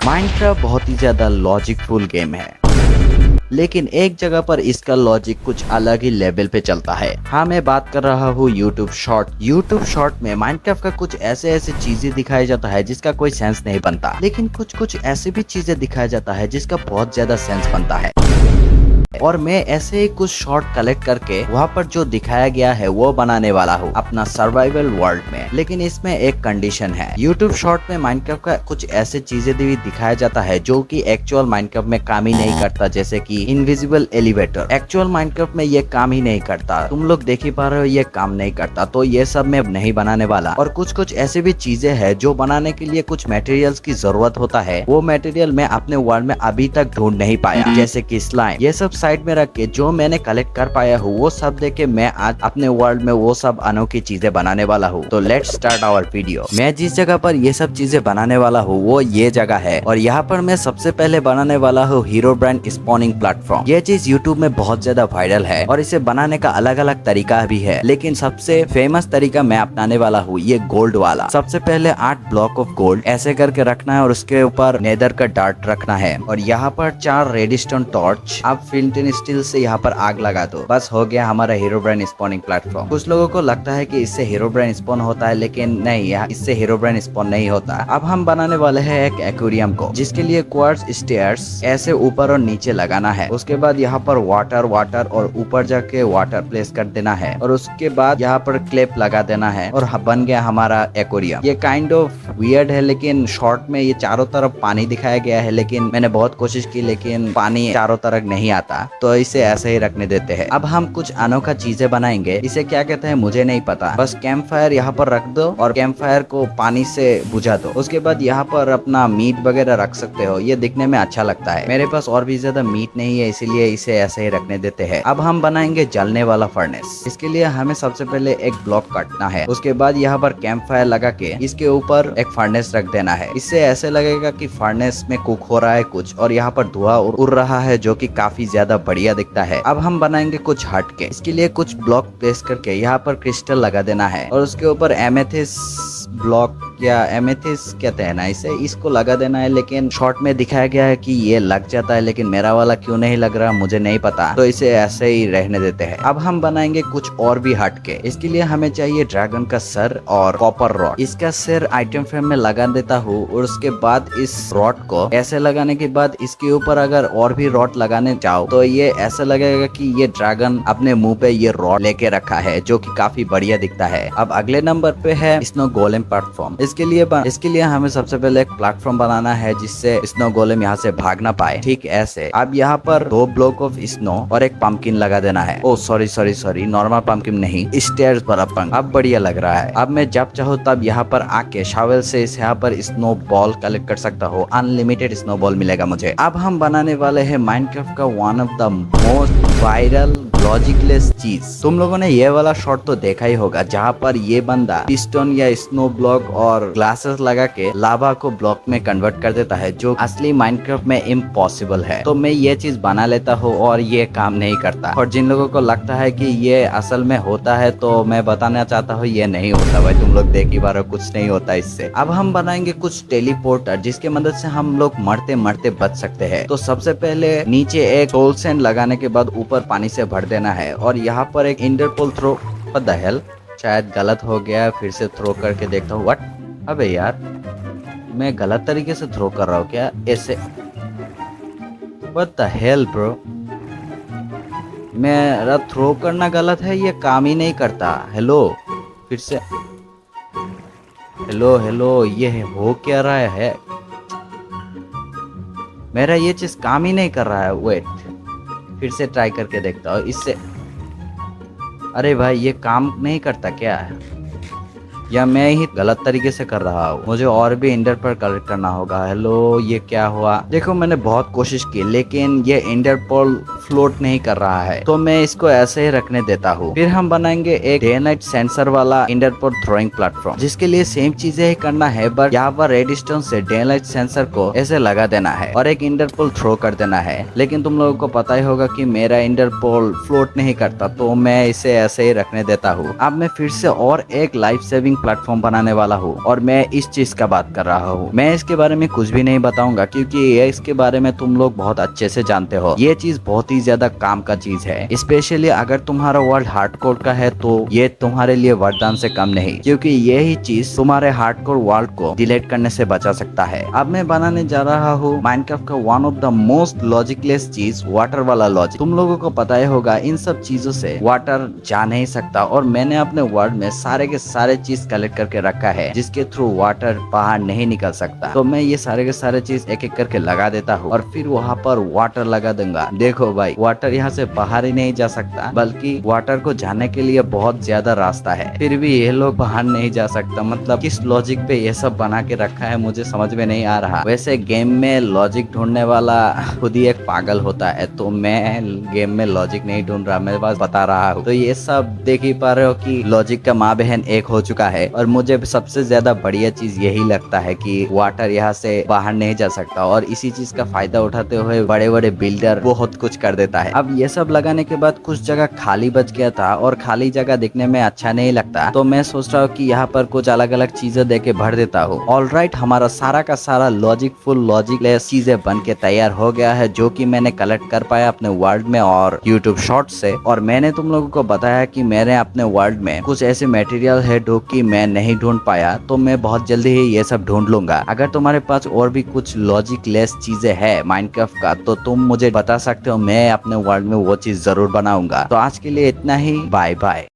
Minecraft बहुत ही ज्यादा लॉजिकफुल game है, लेकिन एक जगह पर इसका लॉजिक कुछ अलग ही लेवल पे चलता है। हाँ, मैं बात कर रहा हूँ यूट्यूब शॉर्ट। यूट्यूब शॉर्ट में माइनक्राफ्ट का कुछ ऐसे ऐसे चीजें दिखाया जाता है जिसका कोई सेंस नहीं बनता, लेकिन कुछ कुछ ऐसे भी चीजें दिखाया जाता है जिसका बहुत ज्यादा सेंस बनता है। और मैं ऐसे ही कुछ शॉर्ट कलेक्ट करके वहाँ पर जो दिखाया गया है वो बनाने वाला हूँ अपना सर्वाइवल वर्ल्ड में। लेकिन इसमें एक कंडीशन है। यूट्यूब शॉर्ट में माइनक्राफ्ट का कुछ ऐसे चीजें भी दिखाया जाता है जो कि एक्चुअल माइनक्राफ्ट में काम ही नहीं करता, जैसे कि इनविजिबल एलिवेटर। एक्चुअल माइनक्राफ्ट में ये काम ही नहीं करता, तुम लोग देख ही पा रहे हो ये काम नहीं करता। तो ये सब मैं नहीं बनाने वाला। और कुछ कुछ ऐसे भी चीजें हैं जो बनाने के लिए कुछ मटेरियल्स की जरूरत होता है। वो मटेरियल मैं अपने वर्ल्ड में अभी तक ढूंढ नहीं पाया, जैसे कि स्लाइम। ये सब साइड में रख के जो मैंने कलेक्ट कर पाया हूँ वो सब देख के मैं आज अपने वर्ल्ड में वो सब अनोखी चीजें बनाने वाला हूँ। तो लेट्स स्टार्ट आवर वीडियो। मैं जिस जगह पर ये सब चीजें बनाने वाला हूँ वो ये जगह है, और यहाँ पर मैं सबसे पहले बनाने वाला हूँ हीरोब्राइन स्पॉनिंग प्लेटफॉर्म। ये चीज यूट्यूब में बहुत ज्यादा वायरल है और इसे बनाने का अलग अलग तरीका भी है, लेकिन सबसे फेमस तरीका मैं अपनाने वाला हूँ ये गोल्ड वाला। सबसे पहले 8 ब्लॉक ऑफ गोल्ड ऐसे करके रखना है और उसके ऊपर नेदर का डार्ट रखना है, और यहाँ पर 4 रेडस्टोन टॉर्च। अब फ्लिंटन स्टील से यहाँ पर आग लगा दो, बस हो गया हमारा हीरोब्राइन स्पॉनिंग प्लेटफॉर्म। कुछ लोगों को लगता है कि इससे हीरोब्राइन स्पॉन होता है, लेकिन नहीं, इससे हीरोब्राइन स्पॉन नहीं होता। अब हम बनाने वाले हैं एक एक्वेरियम को, जिसके लिए क्वार्ट्ज स्टेयर्स ऐसे ऊपर और नीचे लगाना है। उसके बाद यहाँ पर वाटर और ऊपर जाके वाटर प्लेस कर देना है, और उसके बाद यहाँ पर क्लिप लगा देना है, और बन गया हमारा एक्वेरियम। ये काइंड ऑफ वियर्ड है, लेकिन शॉर्ट में ये चारों तरफ पानी दिखाया गया है, लेकिन मैंने बहुत कोशिश की, लेकिन पानी चारों तरफ नहीं आता, तो इसे ऐसे ही रखने देते हैं। अब हम कुछ अनोखा चीजें बनाएंगे। इसे क्या कहते हैं मुझे नहीं पता। बस कैंप फायर यहाँ पर रख दो और कैंप फायर को पानी से बुझा दो। उसके बाद यहाँ पर अपना मीट वगैरह रख सकते हो, ये दिखने में अच्छा लगता है। मेरे पास और भी ज्यादा मीट नहीं है, इसीलिए इसे ऐसे ही रखने देते हैं। अब हम बनाएंगे जलने वाला फर्नेस। इसके लिए हमें सबसे पहले एक ब्लॉक काटना है। उसके बाद यहाँ पर कैंप फायर लगा के इसके ऊपर एक फर्नेस रख देना है। इससे ऐसे लगेगा कि फर्नेस में कुक हो रहा है कुछ, और यहाँ पर धुआं उड़ रहा है, जो कि काफी ज्यादा बढ़िया दिखता है। अब हम बनाएंगे कुछ हट के। इसके लिए कुछ ब्लॉक प्लेस करके यहाँ पर क्रिस्टल लगा देना है, और उसके ऊपर एमेथिस ब्लॉक या एमेथिस कहते हैं ना इसे, इसको लगा देना है। लेकिन शॉर्ट में दिखाया गया है कि ये लग जाता है, लेकिन मेरा वाला क्यों नहीं लग रहा मुझे नहीं पता, तो इसे ऐसे ही रहने देते हैं। अब हम बनाएंगे कुछ और भी हट के। इसके लिए हमें चाहिए ड्रैगन का सर और कॉपर रॉड। इसका सिर आइटम फ्रेम में लगा देता हूँ, और उसके बाद इस रॉड को ऐसे लगाने के बाद इसके ऊपर अगर और भी रॉड लगाने जाओ तो ये ऐसा लगेगा कि ये ड्रैगन अपने मुंह पे ये रॉड लेके रखा है, जो कि काफी बढ़िया दिखता है। अब अगले नंबर पे है स्नो गोलेम प्लेटफॉर्म। इसके लिए हमें सबसे पहले एक प्लेटफॉर्म बनाना है जिससे स्नो गोलेम यहाँ से भाग ना पाए, ठीक ऐसे। अब यहाँ पर 2 ब्लॉक ऑफ स्नो और एक पंपकिन लगा देना है। ओ सॉरी, नॉर्मल पंपकिन नहीं, स्टेयर्स पर अब बढ़िया लग रहा है। अब मैं जब चाहूँ तब यहाँ पर आके शावल से इस यहाँ पर स्नो बॉल कलेक्ट कर सकता हूँ। अनलिमिटेड स्नो बॉल मिलेगा मुझे। अब हम बनाने वाले हैं माइनक्राफ्ट का one of the most viral logicless चीज। तुम लोगों ने ये वाला शॉट तो देखा ही होगा, जहाँ पर ये बंदा पिस्टन या स्नो ब्लॉक और ग्लासेस लगा के लावा को ब्लॉक में कन्वर्ट कर देता है, जो असली माइनक्राफ्ट में इम्पॉसिबल है। तो मैं ये चीज बना लेता हूँ और ये काम नहीं करता। और जिन लोगों को लगता है कि ये असल में होता है, तो मैं बताना चाहता हूँ ये नहीं होता भाई, तुम लोग देख ही पा रहे हो, कुछ नहीं होता इससे। अब हम बनाएंगे कुछ टेलीपोर्टर, जिसके मदद से हम लोग मरते मरते बच सकते हैं। तो सबसे पहले नीचे एक सोल सैंड लगाने के बाद ऊपर पानी से भर देना है, और यहाँ पर एक इंटरपोल थ्रो। व्हाट द हेल, शायद गलत हो गया, फिर से थ्रो करके देखता हूँ। व्हाट, अबे यार मैं गलत तरीके से थ्रो कर रहा हूँ क्या ऐसे? व्हाट द हेल ब्रो, मेरा थ्रो करना गलत है, ये काम ही नहीं करता। हेलो, फिर से हेलो, ये हो क्या रहा है? मेरा ये चीज काम ही नहीं कर रहा है। वेट, फिर से ट्राई करके देखता हूँ इससे। अरे भाई ये काम नहीं करता क्या है, या मैं ही गलत तरीके से कर रहा हूँ? मुझे और भी इंडर पर कलेक्ट करना होगा। हेलो, ये क्या हुआ? देखो मैंने बहुत कोशिश की, लेकिन ये इंडरपोल फ्लोट नहीं कर रहा है, तो मैं इसको ऐसे ही रखने देता हूँ। फिर हम बनाएंगे एक डे नाइट सेंसर वाला इंटरपोल थ्रोइंग प्लेटफॉर्म, जिसके लिए सेम चीजें ही करना है, बट यहाँ पर रेडिस्टोन से डे नाइट सेंसर को ऐसे लगा देना है और एक इंटरपोल थ्रो कर देना है। लेकिन तुम लोगों को पता ही होगा कि मेरा इंटरपोल फ्लोट नहीं करता, तो मैं इसे ऐसे ही रखने देता हूँ। अब मैं फिर से और एक लाइफ सेविंग प्लेटफॉर्म बनाने वाला हूँ, और मैं इस चीज का बात कर रहा हूँ। मैं इसके बारे में कुछ भी नहीं बताऊंगा, क्योंकि ये इसके बारे में तुम लोग बहुत अच्छे से जानते हो। ये चीज बहुत ही ज्यादा काम का चीज है, स्पेशली अगर तुम्हारा वर्ल्ड हार्डकोर का है तो ये तुम्हारे लिए वरदान से कम नहीं, क्योंकि यही चीज तुम्हारे हार्डकोर वर्ल्ड को डिलीट करने से बचा सकता है। अब मैं बनाने जा रहा हूँ माइनक्राफ्ट का one of the most logicless चीज, वाटर वाला लॉजिक। तुम लोगों को पता ही होगा इन सब चीजों से वाटर जा नहीं सकता, और मैंने अपने वर्ल्ड में सारे के सारे चीज कलेक्ट करके रखा है जिसके थ्रू वाटर बाहर नहीं निकल सकता। तो मैं ये सारे के सारे चीज एक एक करके लगा देता हूँ और फिर वहाँ पर वाटर लगा दूंगा। देखो भाई, वाटर यहाँ से बाहर ही नहीं जा सकता, बल्कि वाटर को जाने के लिए बहुत ज्यादा रास्ता है, फिर भी ये लोग बाहर नहीं जा सकता। मतलब किस लॉजिक पे ये सब बना के रखा है मुझे समझ में नहीं आ रहा। वैसे गेम में लॉजिक ढूंढने वाला खुद ही एक पागल होता है, तो मैं गेम में लॉजिक नहीं ढूंढ रहा, मैं बस बता रहा हूँ। तो ये सब देख ही पा रहे हो कि लॉजिक का माँ बहन एक हो चुका है, और मुझे सबसे ज्यादा बढ़िया चीज यही लगता है कि वाटर यहाँ से बाहर नहीं जा सकता, और इसी चीज का फायदा उठाते हुए बड़े बड़े बिल्डर बहुत कुछ कर देता है। अब ये सब लगाने के बाद कुछ जगह खाली बच गया था, और खाली जगह दिखने में अच्छा नहीं लगता, तो मैं सोच रहा हूँ कि यहाँ पर कुछ अलग अलग चीजें देके भर देता हूँ। ऑलराइट, हमारा सारा का सारा लॉजिकलेस चीजें बन के तैयार हो गया है, जो कि मैंने कलेक्ट कर पाया अपने वर्ल्ड में और यूट्यूब शॉर्ट से। और मैंने तुम लोगों को बताया कि मैंने अपने वर्ल्ड में कुछ ऐसे मटेरियल है जो कि मैं नहीं ढूंढ पाया, तो मैं बहुत जल्दी ही ये सब ढूंढ लूंगा। अगर तुम्हारे पास और भी कुछ लॉजिकलेस चीजें है माइनक्राफ्ट का, तो तुम मुझे बता सकते हो, मैं अपने वर्ल्ड में वो चीज जरूर बनाऊंगा। तो आज के लिए इतना ही, बाय बाय।